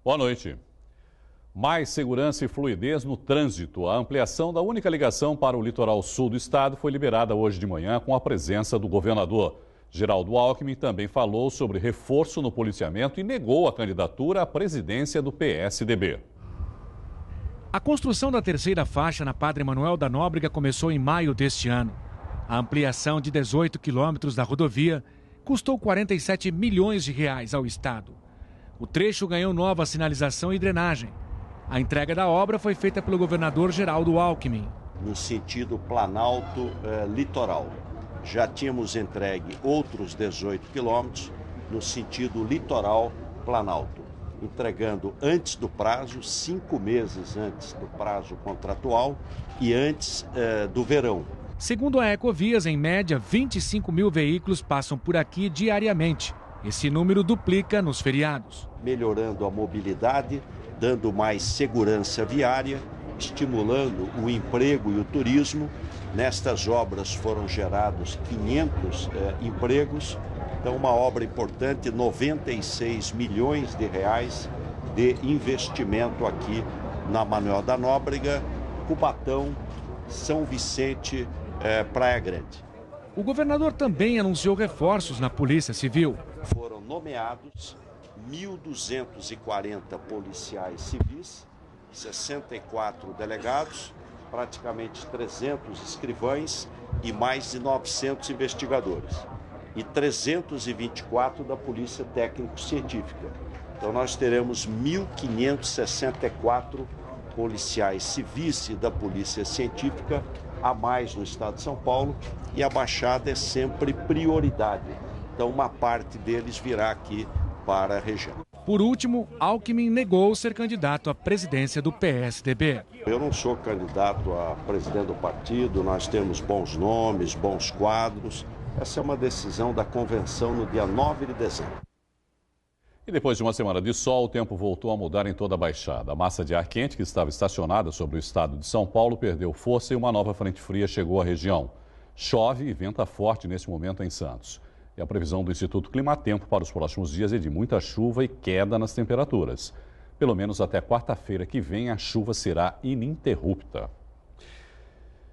Boa noite. Mais segurança e fluidez no trânsito. A ampliação da única ligação para o litoral sul do estado foi liberada hoje de manhã com a presença do governador. Geraldo Alckmin também falou sobre reforço no policiamento e negou a candidatura à presidência do PSDB. A construção da terceira faixa na Padre Manuel da Nóbrega começou em maio deste ano. A ampliação de 18 quilômetros da rodovia custou 47 milhões de reais ao estado. O trecho ganhou nova sinalização e drenagem. A entrega da obra foi feita pelo governador Geraldo Alckmin. No sentido Planalto-Litoral. Já tínhamos entregue outros 18 quilômetros no sentido Litoral-Planalto, entregando antes do prazo, 5 meses antes do prazo contratual e antes do verão. Segundo a Ecovias, em média, 25 mil veículos passam por aqui diariamente. Esse número duplica nos feriados. Melhorando a mobilidade, dando mais segurança viária, estimulando o emprego e o turismo. Nestas obras foram gerados 500 empregos. Então, uma obra importante, 96 milhões de reais de investimento aqui na Manuel da Nóbrega, Cubatão, São Vicente, Praia Grande. O governador também anunciou reforços na Polícia Civil. Foram nomeados 1.240 policiais civis, 64 delegados, praticamente 300 escrivães e mais de 900 investigadores. E 324 da Polícia Técnico-Científica. Então nós teremos 1.564 policiais civis e da Polícia Científica a mais no estado de São Paulo, e a Baixada é sempre prioridade. Então uma parte deles virá aqui para a região. Por último, Alckmin negou ser candidato à presidência do PSDB. Eu não sou candidato a presidente do partido, nós temos bons nomes, bons quadros. Essa é uma decisão da convenção no dia 9 de dezembro. E depois de uma semana de sol, o tempo voltou a mudar em toda a Baixada. A massa de ar quente que estava estacionada sobre o estado de São Paulo perdeu força e uma nova frente fria chegou à região. Chove e venta forte nesse momento em Santos. E a previsão do Instituto Climatempo para os próximos dias é de muita chuva e queda nas temperaturas. Pelo menos até quarta-feira que vem, a chuva será ininterrupta.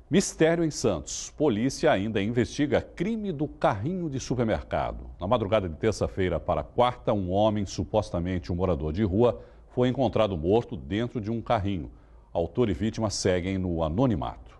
Mistério em Santos. Polícia ainda investiga crime do carrinho de supermercado. Na madrugada de terça-feira para quarta, um homem, supostamente um morador de rua, foi encontrado morto dentro de um carrinho. Autor e vítima seguem no anonimato.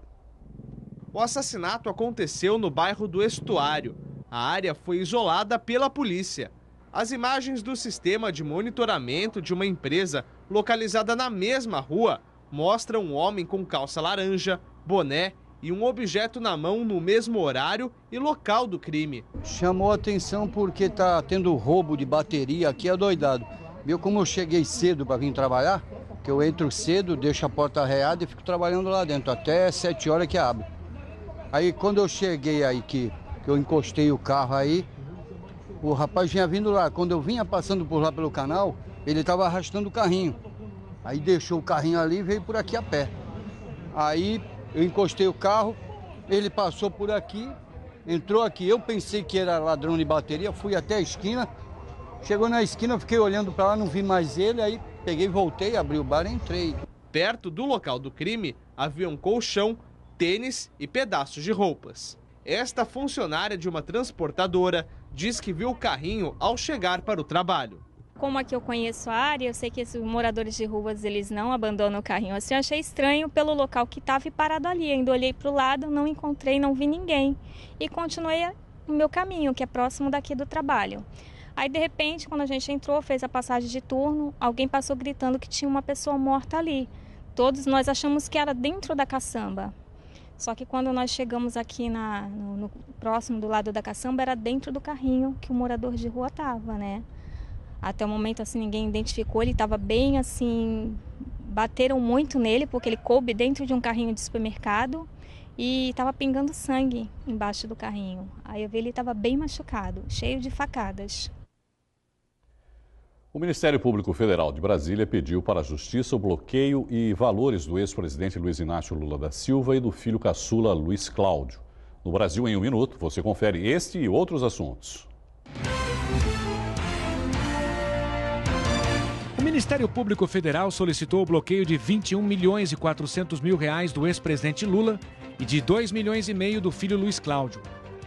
O assassinato aconteceu no bairro do Estuário. A área foi isolada pela polícia. As imagens do sistema de monitoramento de uma empresa localizada na mesma rua mostram um homem com calça laranja, boné e um objeto na mão no mesmo horário e local do crime. Chamou a atenção porque tá tendo roubo de bateria aqui, adoidado. Viu como eu cheguei cedo para vir trabalhar? Que eu entro cedo, deixo a porta arreada e fico trabalhando lá dentro, até 7 horas que abre. Aí quando eu cheguei aí, que eu encostei o carro aí, o rapaz vinha vindo lá. Quando eu vinha passando por lá pelo canal, ele estava arrastando o carrinho. Aí deixou o carrinho ali e veio por aqui a pé. Aí eu encostei o carro, ele passou por aqui, entrou aqui. Eu pensei que era ladrão de bateria, fui até a esquina. Chegou na esquina, eu fiquei olhando para lá, não vi mais ele, aí peguei, voltei, abri o bar e entrei. Perto do local do crime, havia um colchão, tênis e pedaços de roupas. Esta funcionária de uma transportadora diz que viu o carrinho ao chegar para o trabalho. Como aqui eu conheço a área, eu sei que esses moradores de ruas eles não abandonam o carrinho assim. Eu achei estranho pelo local que estava parado ali. Ainda olhei para o lado, não encontrei, não vi ninguém. E continuei o meu caminho, que é próximo daqui do trabalho. Aí, de repente, quando a gente entrou, fez a passagem de turno, alguém passou gritando que tinha uma pessoa morta ali. Todos nós achamos que era dentro da caçamba. Só que quando nós chegamos aqui no próximo do lado da caçamba, era dentro do carrinho que o morador de rua estava, né? Até o momento, assim, ninguém identificou, ele estava bem, assim, bateram muito nele, porque ele coube dentro de um carrinho de supermercado e estava pingando sangue embaixo do carrinho. Aí eu vi ele estava bem machucado, cheio de facadas. O Ministério Público Federal de Brasília pediu para a Justiça o bloqueio e valores do ex-presidente Luiz Inácio Lula da Silva e do filho caçula Luiz Cláudio. No Brasil em um Minuto, você confere este e outros assuntos. Ministério Público Federal solicitou o bloqueio de 21 milhões e 400 mil reais do ex-presidente Lula e de 2 milhões e meio do filho Luiz Cláudio.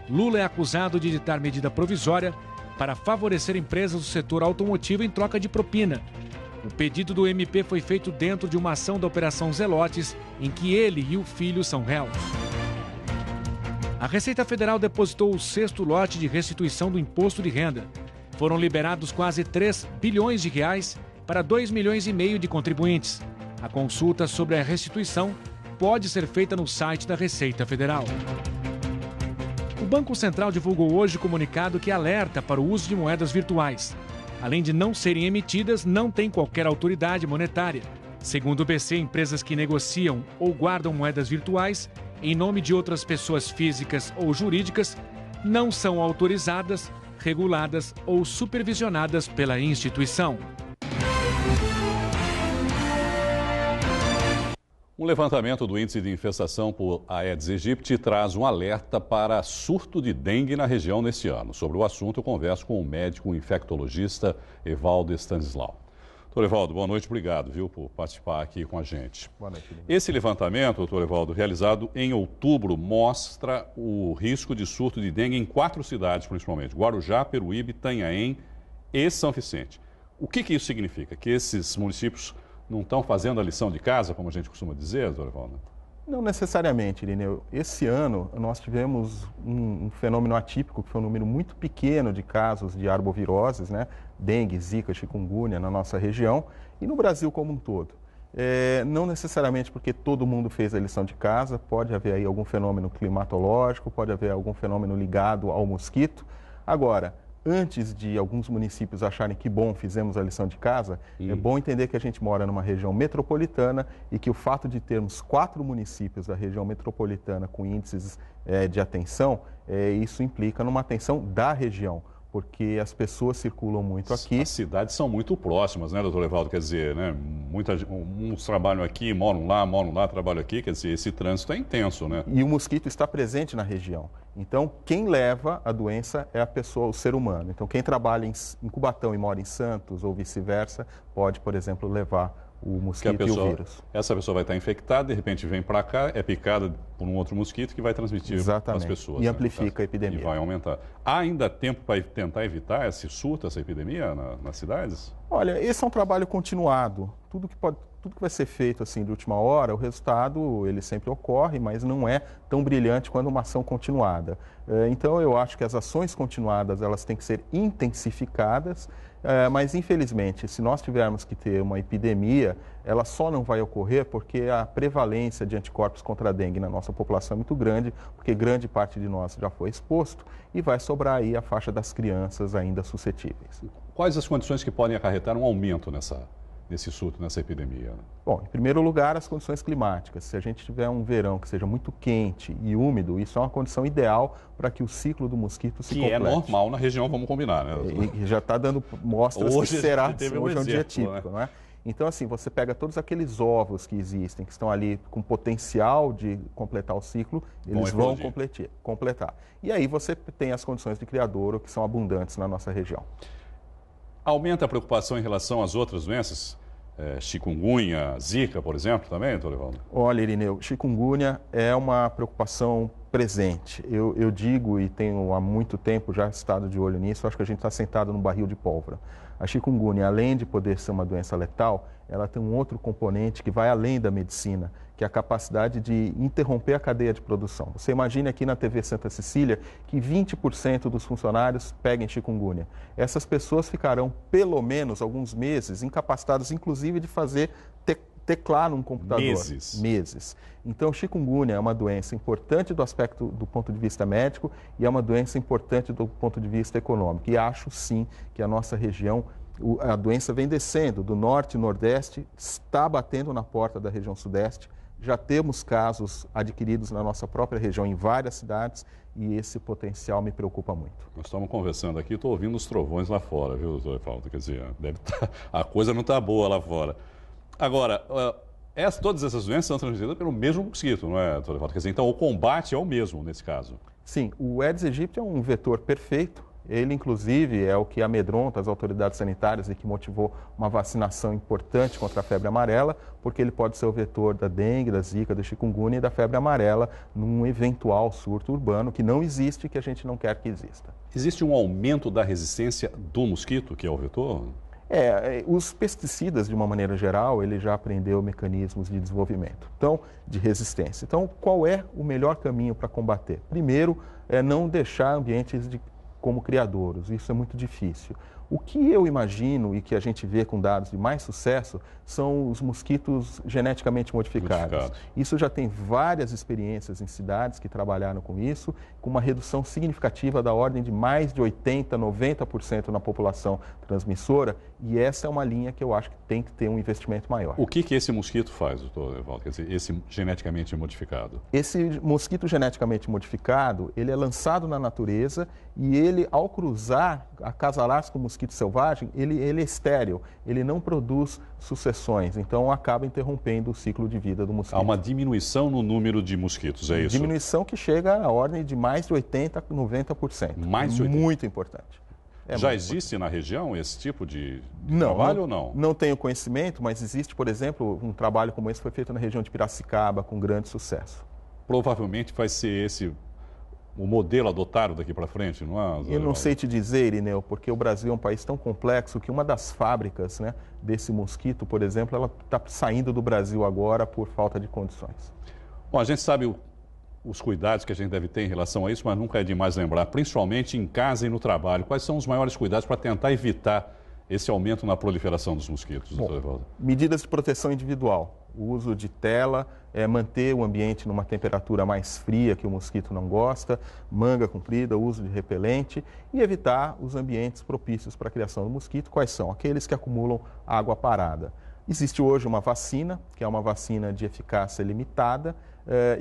Lula é acusado de editar medida provisória para favorecer empresas do setor automotivo em troca de propina. O pedido do MP foi feito dentro de uma ação da Operação Zelotes, em que ele e o filho são réus. A Receita Federal depositou o 6º lote de restituição do imposto de renda. Foram liberados quase 3 bilhões de reais para 2 milhões e meio de contribuintes. A consulta sobre a restituição pode ser feita no site da Receita Federal. O Banco Central divulgou hoje comunicado que alerta para o uso de moedas virtuais. Além de não serem emitidas, não tem qualquer autoridade monetária. Segundo o BC, empresas que negociam ou guardam moedas virtuais em nome de outras pessoas físicas ou jurídicas não são autorizadas, reguladas ou supervisionadas pela instituição. Um levantamento do índice de infestação por Aedes aegypti traz um alerta para surto de dengue na região neste ano. Sobre o assunto, eu converso com o médico infectologista Evaldo Stanislau. Doutor Evaldo, boa noite, obrigado, viu, por participar aqui com a gente. Boa noite. Esse levantamento, doutor Evaldo, realizado em outubro, mostra o risco de surto de dengue em 4 cidades, principalmente: Guarujá, Peruíbe, Itanhaém e São Vicente. O que isso significa? Que esses municípios não estão fazendo a lição de casa, como a gente costuma dizer, doutor Evaldo? Não necessariamente, Irineu. Esse ano nós tivemos um fenômeno atípico, que foi um número muito pequeno de casos de arboviroses, né? Dengue, zika, chikungunya na nossa região e no Brasil como um todo. Não necessariamente porque todo mundo fez a lição de casa, pode haver aí algum fenômeno climatológico, pode haver algum fenômeno ligado ao mosquito. Agora, antes de alguns municípios acharem que bom, fizemos a lição de casa, é bom entender que a gente mora numa região metropolitana e que o fato de termos 4 municípios da região metropolitana com índices de atenção, isso implica numa atenção da região, porque as pessoas circulam muito aqui. As cidades são muito próximas, né, doutor Evaldo? Quer dizer, né, uns trabalham aqui, moram lá, trabalham aqui, quer dizer, esse trânsito é intenso, né? E o mosquito está presente na região. Então, quem leva a doença é a pessoa, o ser humano. Então, quem trabalha em Cubatão e mora em Santos ou vice-versa, pode, por exemplo, levar o mosquito e o vírus. Essa pessoa vai estar infectada, de repente vem para cá, é picada por um outro mosquito que vai transmitir para as pessoas. E amplifica a epidemia. E vai aumentar. Há ainda tempo para tentar evitar esse surto, essa epidemia nas cidades? Olha, esse é um trabalho continuado. Tudo que vai ser feito assim de última hora, o resultado ele sempre ocorre, mas não é tão brilhante quanto uma ação continuada. Então eu acho que as ações continuadas elas têm que ser intensificadas, mas infelizmente se nós tivermos que ter uma epidemia, ela só não vai ocorrer porque a prevalência de anticorpos contra a dengue na nossa população é muito grande, porque grande parte de nós já foi exposto e vai sobrar aí a faixa das crianças ainda suscetíveis. Quais as condições que podem acarretar um aumento nesse surto, nessa epidemia? Bom, em primeiro lugar, as condições climáticas. Se a gente tiver um verão que seja muito quente e úmido, isso é uma condição ideal para que o ciclo do mosquito se complete. Que é normal na região, vamos combinar, né? E já está dando mostras hoje que será, hoje é um dia típico, né? Então, assim, você pega todos aqueles ovos que existem, que estão ali com potencial de completar o ciclo, eles vão completar. E aí você tem as condições de criadouro que são abundantes na nossa região. Aumenta a preocupação em relação às outras doenças? Chikungunya, zika, por exemplo, também, doutor Evaldo? Olha, Irineu, chikungunya é uma preocupação presente. Eu digo e tenho há muito tempo já estado de olho nisso, acho que a gente está sentado num barril de pólvora. A chikungunya, além de poder ser uma doença letal, ela tem um outro componente que vai além da medicina, que é a capacidade de interromper a cadeia de produção. Você imagine aqui na TV Santa Cecília que 20% dos funcionários peguem chikungunya. Essas pessoas ficarão pelo menos alguns meses incapacitadas, inclusive de fazer teclar num computador. Meses. Então, chikungunya é uma doença importante do ponto de vista médico e é uma doença importante do ponto de vista econômico. E acho sim que a nossa região, a doença vem descendo do norte e nordeste, está batendo na porta da região sudeste. Já temos casos adquiridos na nossa própria região em várias cidades e esse potencial me preocupa muito. Nós estamos conversando aqui, estou ouvindo os trovões lá fora, viu, doutor Evaldo? Quer dizer, a coisa não está boa lá fora. Agora, todas essas doenças são transmitidas pelo mesmo mosquito, não é, doutor Evaldo? Quer dizer, então o combate é o mesmo nesse caso? Sim, o Aedes aegypti é um vetor perfeito Ele, inclusive, é o que amedronta as autoridades sanitárias e que motivou uma vacinação importante contra a febre amarela, porque ele pode ser o vetor da dengue, da zika, da chikungunya e da febre amarela num eventual surto urbano que não existe e que a gente não quer que exista. Existe um aumento da resistência do mosquito, que é o vetor? Os pesticidas, de uma maneira geral, ele já aprendeu mecanismos de desenvolvimento, então, de resistência. Então, qual é o melhor caminho para combater? Primeiro, é não deixar ambientes como criadouros, isso é muito difícil. O que eu imagino e que a gente vê com dados de mais sucesso são os mosquitos geneticamente modificados. Isso já tem várias experiências em cidades que trabalharam com isso, com uma redução significativa da ordem de mais de 80%, 90% na população transmissora, e essa é uma linha que eu acho que tem que ter um investimento maior. O que esse mosquito faz, doutor Evaldo? Quer dizer, esse geneticamente modificado? Esse mosquito geneticamente modificado, ele é lançado na natureza e ele, ao cruzar, acasalar-se com o mosquito selvagem, ele é estéril, ele não produz sucessões, então acaba interrompendo o ciclo de vida do mosquito. Há uma diminuição no número de mosquitos, é isso? Diminuição que chega à ordem de mais de 80%, 90%. Mais de 80%? Muito importante. Já existe na região esse tipo de trabalho ou não? Não tenho conhecimento, mas existe, por exemplo, um trabalho como esse que foi feito na região de Piracicaba, com grande sucesso. Provavelmente vai ser esse o modelo adotado daqui para frente, não é? Eu não sei te dizer, Irineu, porque o Brasil é um país tão complexo que uma das fábricas, né, desse mosquito, por exemplo, ela está saindo do Brasil agora por falta de condições. Bom, a gente sabe os cuidados que a gente deve ter em relação a isso, mas nunca é demais lembrar, principalmente em casa e no trabalho. Quais são os maiores cuidados para tentar evitar esse aumento na proliferação dos mosquitos, doutor Evaldo? Medidas de proteção individual. O uso de tela, manter o ambiente numa temperatura mais fria que o mosquito não gosta, manga comprida, uso de repelente e evitar os ambientes propícios para a criação do mosquito. Quais são? Aqueles que acumulam água parada. Existe hoje uma vacina, que é uma vacina de eficácia limitada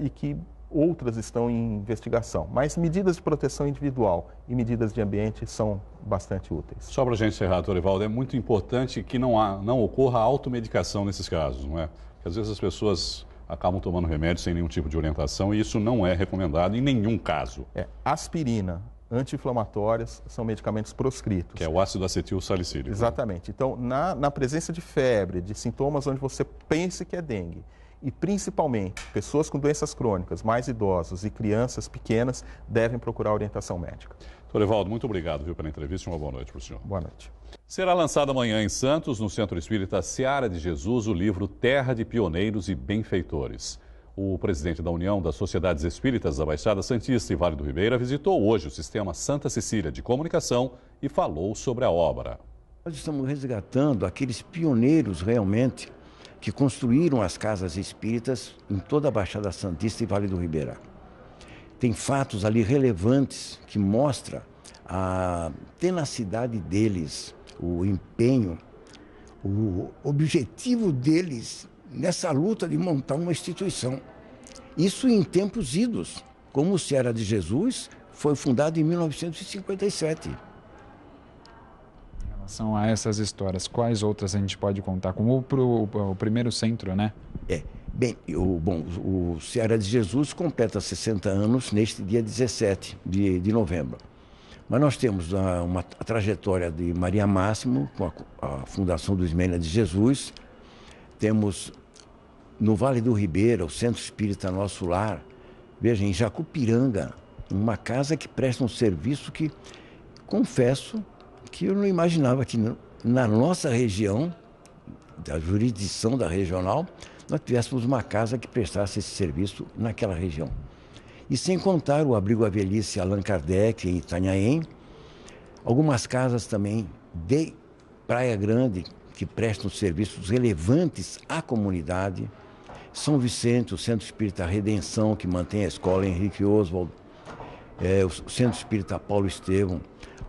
e que outras estão em investigação. Mas medidas de proteção individual e medidas de ambiente são bastante úteis. Só para a gente encerrar, doutor Evaldo, é muito importante que não ocorra automedicação nesses casos, não é? Porque às vezes as pessoas acabam tomando remédio sem nenhum tipo de orientação e isso não é recomendado em nenhum caso. Aspirina, anti-inflamatórias, são medicamentos proscritos. Que é o ácido acetil salicílico. Exatamente. Então, na presença de febre, de sintomas onde você pense que é dengue, e principalmente pessoas com doenças crônicas, mais idosos e crianças pequenas devem procurar orientação médica. Doutor Evaldo, muito obrigado pela entrevista e uma boa noite para o senhor. Boa noite. Será lançado amanhã em Santos, no Centro Espírita Seara de Jesus, o livro Terra de Pioneiros e Benfeitores. O presidente da União das Sociedades Espíritas da Baixada Santista e Vale do Ribeira visitou hoje o Sistema Santa Cecília de Comunicação e falou sobre a obra. Nós estamos resgatando aqueles pioneiros realmente que construíram as casas espíritas em toda a Baixada Santista e Vale do Ribeira. Tem fatos ali relevantes que mostram a tenacidade deles, o empenho, o objetivo deles nessa luta de montar uma instituição. Isso em tempos idos, como o Seara de Jesus foi fundado em 1957. Em relação a essas histórias, quais outras a gente pode contar? Como o primeiro centro, né? O Seara de Jesus completa 60 anos neste dia 17 de novembro. Mas nós temos a trajetória de Maria Máximo, com a fundação do Ismênia de Jesus. Temos no Vale do Ribeira, o Centro Espírita Nosso Lar. Veja, em Jacupiranga, uma casa que presta um serviço que, confesso, que eu não imaginava que na nossa região, da jurisdição da regional, nós tivéssemos uma casa que prestasse esse serviço naquela região. E sem contar o Abrigo à Velhice Allan Kardec em Itanhaém, algumas casas também de Praia Grande que prestam serviços relevantes à comunidade, São Vicente, o Centro Espírita Redenção, que mantém a escola Henrique Oswald, o Centro Espírita Paulo Estevão,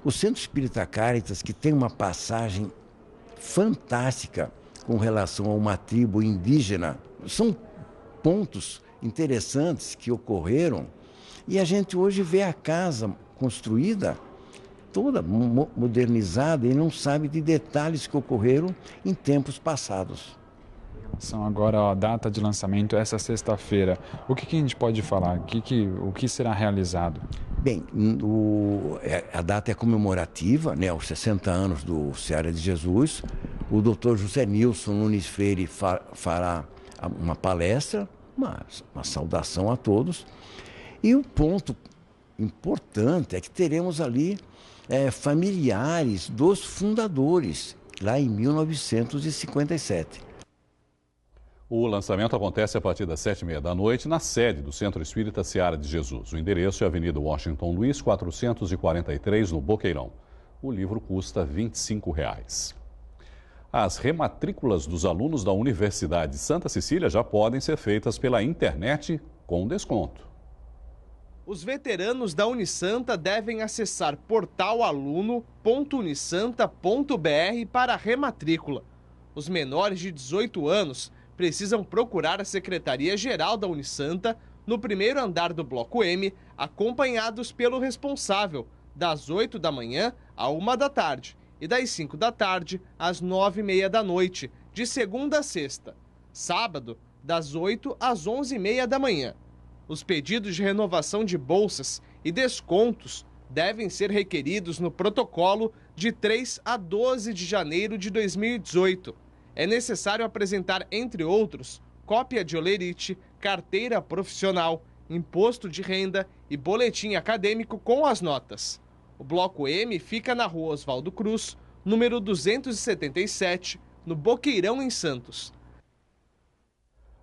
o Centro Espírita Caritas, que tem uma passagem fantástica com relação a uma tribo indígena. São pontos interessantes que ocorreram e a gente hoje vê a casa construída toda modernizada e não sabe de detalhes que ocorreram em tempos passados. Em São agora a data de lançamento, essa sexta-feira. O que a gente pode falar? O que será realizado? Bem, a data é comemorativa, né, aos 60 anos do Seara de Jesus. O Dr. José Nilson Nunes Freire fará uma palestra, uma saudação a todos. E o ponto importante é que teremos ali familiares dos fundadores, lá em 1957. O lançamento acontece a partir das 7h30 da noite na sede do Centro Espírita Seara de Jesus. O endereço é Avenida Washington Luiz, 443, no Boqueirão. O livro custa R$ 25. As rematrículas dos alunos da Universidade de Santa Cecília já podem ser feitas pela internet com desconto. Os veteranos da Unisanta devem acessar portalaluno.unisanta.br para a rematrícula. Os menores de 18 anos precisam procurar a Secretaria-Geral da Unisanta no primeiro andar do Bloco M, acompanhados pelo responsável, das 8 da manhã à 1 da tarde e das 5 da tarde às 9h30 da noite, de segunda a sexta. Sábado, das 8 às 11h30 da manhã. Os pedidos de renovação de bolsas e descontos devem ser requeridos no protocolo de 3 a 12 de janeiro de 2018. É necessário apresentar, entre outros, cópia de holerite, carteira profissional, imposto de renda e boletim acadêmico com as notas. O Bloco M fica na Rua Oswaldo Cruz, número 277, no Boqueirão, em Santos.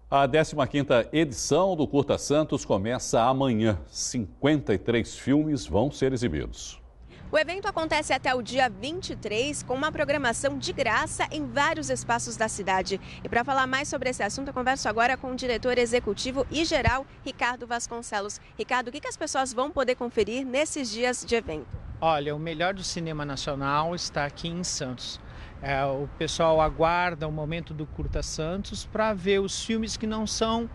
A 15ª edição do Curta Santos começa amanhã. 53 filmes vão ser exibidos. O evento acontece até o dia 23, com uma programação de graça em vários espaços da cidade. E para falar mais sobre esse assunto, eu converso agora com o diretor executivo e geral, Ricardo Vasconcelos. Ricardo, o que as pessoas vão poder conferir nesses dias de evento? Olha, o melhor do cinema nacional está aqui em Santos. O pessoal aguarda o momento do Curta Santos para ver os filmes que não são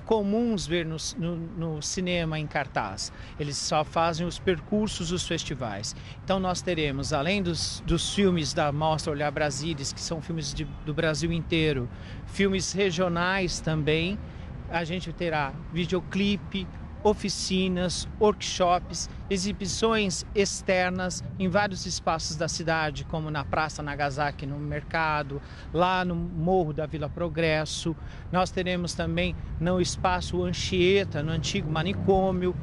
comuns ver no cinema em cartaz. Eles só fazem os percursos dos festivais. Então nós teremos, além dos filmes da Mostra Olhar Brasília, que são filmes do Brasil inteiro, filmes regionais também, a gente terá videoclipe, oficinas, workshops, exibições externas em vários espaços da cidade, como na Praça Nagasaki, no mercado, lá no Morro da Vila Progresso. Nós teremos também no Espaço Anchieta, no antigo manicômio.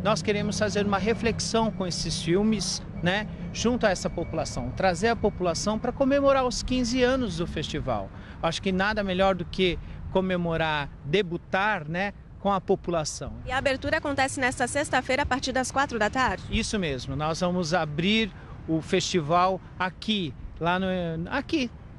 Nós queremos fazer uma reflexão com esses filmes, né, junto a essa população, trazer a população para comemorar os 15 anos do festival. Acho que nada melhor do que comemorar, debutar, né, com a população. E a abertura acontece nesta sexta-feira a partir das 4 da tarde? Isso mesmo, nós vamos abrir o festival aqui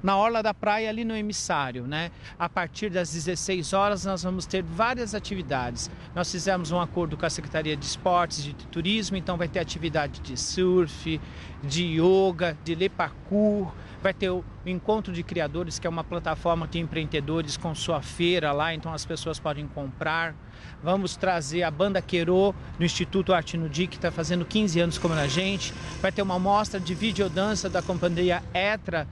na Orla da Praia, ali no Emissário, né? A partir das 16 horas nós vamos ter várias atividades. Nós fizemos um acordo com a Secretaria de Esportes e de Turismo, então vai ter atividade de surf, de yoga, de le parkour. Vai ter o Encontro de Criadores, que é uma plataforma de empreendedores com sua feira lá, então as pessoas podem comprar. Vamos trazer a Banda Querô, do Instituto Arte Nudi, que está fazendo 15 anos como a gente. Vai ter uma mostra de videodança da companhia Etra,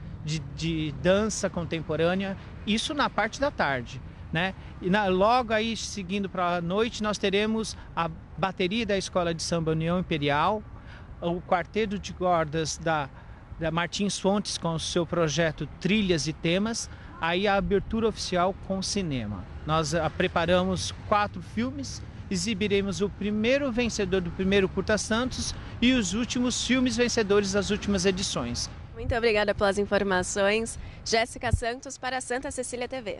de dança contemporânea, isso na parte da tarde, né? E logo aí, seguindo para a noite, nós teremos a bateria da Escola de Samba União Imperial, o quarteto de cordas da Martins Fontes com o seu projeto Trilhas e Temas, aí a abertura oficial com cinema. Nós preparamos 4 filmes, exibiremos o primeiro vencedor do primeiro Curta Santos e os últimos filmes vencedores das últimas edições. Muito obrigada pelas informações. Jéssica Santos para Santa Cecília TV.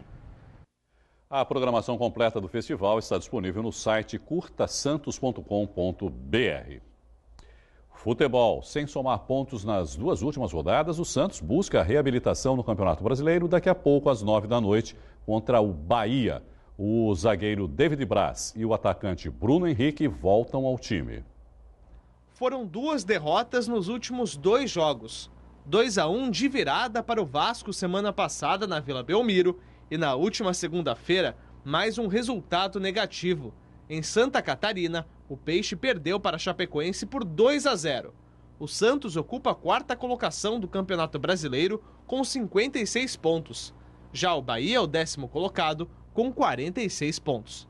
A programação completa do festival está disponível no site curtasantos.com.br. Futebol. Sem somar pontos nas 2 últimas rodadas, o Santos busca a reabilitação no Campeonato Brasileiro daqui a pouco às 9 da noite contra o Bahia. O zagueiro David Braz e o atacante Bruno Henrique voltam ao time. Foram 2 derrotas nos últimos 2 jogos. 2-1 de virada para o Vasco semana passada na Vila Belmiro e na última segunda-feira, mais um resultado negativo. Em Santa Catarina, o Peixe perdeu para a Chapecoense por 2-0. O Santos ocupa a 4ª colocação do Campeonato Brasileiro com 56 pontos. Já o Bahia é o 10º colocado, com 46 pontos.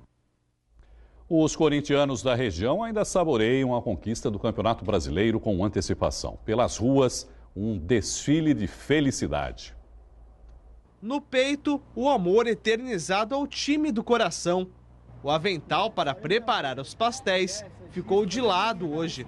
Os corintianos da região ainda saboreiam a conquista do Campeonato Brasileiro com antecipação. Pelas ruas, um desfile de felicidade. No peito, o amor eternizado ao time do coração. O avental para preparar os pastéis ficou de lado hoje.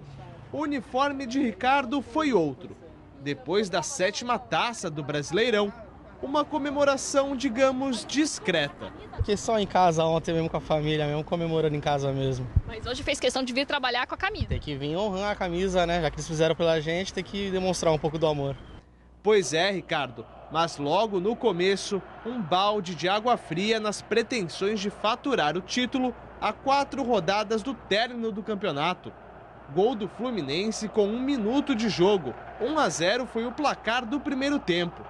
O uniforme de Ricardo foi outro. Depois da 7ª taça do Brasileirão, uma comemoração, digamos, discreta. Fiquei só em casa ontem mesmo com a família, mesmo comemorando em casa mesmo. Mas hoje fez questão de vir trabalhar com a camisa. Tem que vir honrar a camisa, né? Já que eles fizeram pela gente, tem que demonstrar um pouco do amor. Pois é, Ricardo, mas logo no começo, um balde de água fria nas pretensões de faturar o título a 4 rodadas do término do campeonato. Gol do Fluminense com 1 minuto de jogo. 1-0 foi o placar do primeiro tempo.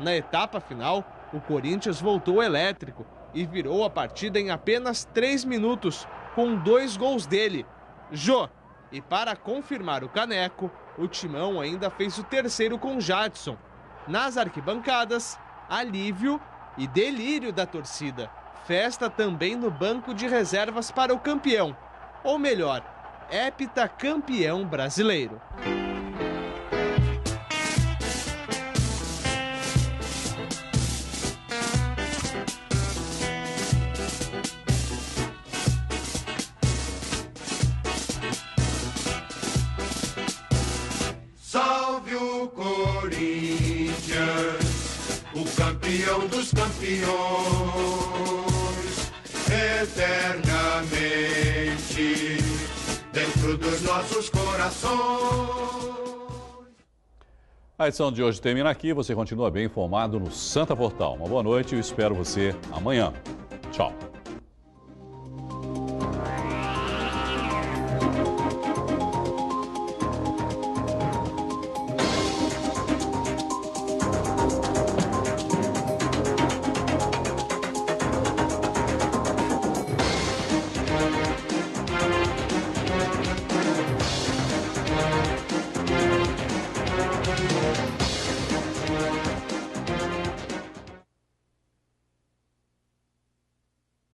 Na etapa final, o Corinthians voltou elétrico e virou a partida em apenas 3 minutos, com 2 gols dele, Jô. E para confirmar o caneco, o Timão ainda fez o terceiro com Jadson. Nas arquibancadas, alívio e delírio da torcida. Festa também no banco de reservas para o campeão. Ou melhor, heptacampeão brasileiro. Salve o Corinthians, o campeão dos campeões, eternamente dentro dos nossos corações. A edição de hoje termina aqui. Você continua bem informado no Santa Portal. Uma boa noite e eu espero você amanhã. Tchau.